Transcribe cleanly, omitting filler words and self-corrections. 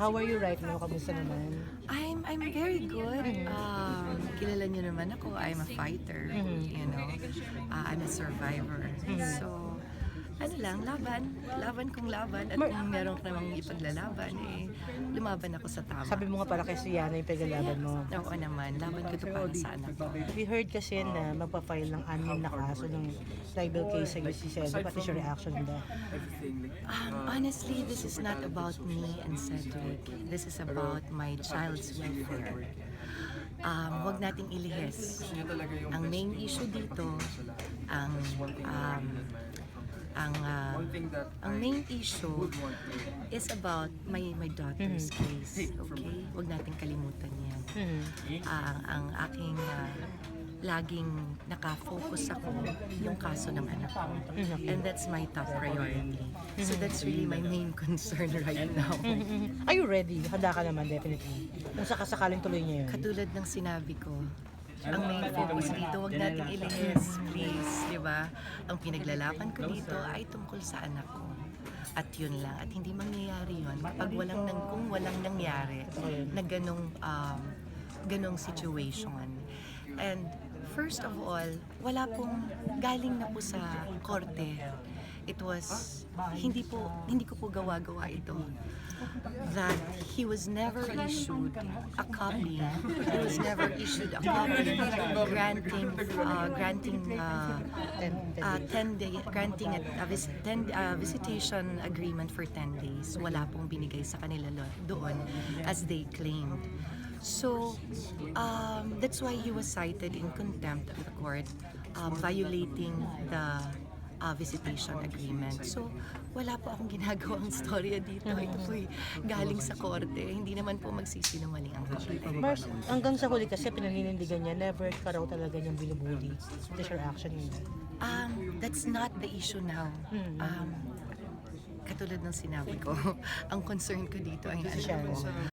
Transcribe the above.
How are you right now? Kamusta naman? I'm very good. Kilala niyo naman ako. I'm a fighter. You know, I'm a survivor. So, ano lang, laban kung laban. At kung meron ka namang ipaglalaban, lumaban ako sa tama. Sabi mo nga pala kay Siana yung paglalaban mo. Oo naman, laban ko to para sa anak ko. We heard kasi na magpa-file ng 6 na kaso ng libel case sa UC7. What is your reaction on that? Honestly, this is not about me and Cedric. This is about my child's welfare. Huwag nating ilihis. Ang main issue dito, ang main issue is about my daughter's case. Okay? Huwag nating kalimutan yan. Ang aking laging nakafocus ako yung kaso ng anak ko. And that's my top priority. So that's really my main concern right now. Are you ready? Handa ka naman, definitely. Kung sakasakaling tuloy niya yun. Katulad ng sinabi ko, ang main focus dito, huwag nating ilihis, please, di ba? Ang pinaglalaban ko dito ay tungkol sa anak ko. At yun lang. At hindi mangyayari yun kapag kung walang nangyari na ganong situation. And first of all, wala pong galing na po sa korte. It was, hindi ko po gawa-gawa ito. That he was never issued a copy. He was never issued a copy granting a visitation agreement for 10 days. Wala pong binigay sa kanila doon as they claimed. So, that's why he was cited in contempt of the court, violating the visitation agreement. So, wala po akong ginagawang storya dito. Ito po'y galing sa korte. Hindi naman po magsisinungaling ang korte. Mars, hanggang sa huli kasi pinaninindigan niya, never ka raw talaga niyang binubuli. What is your reaction niya? That's not the issue now. Katulad ng sinabi ko, ang concern ko dito ay anak ko.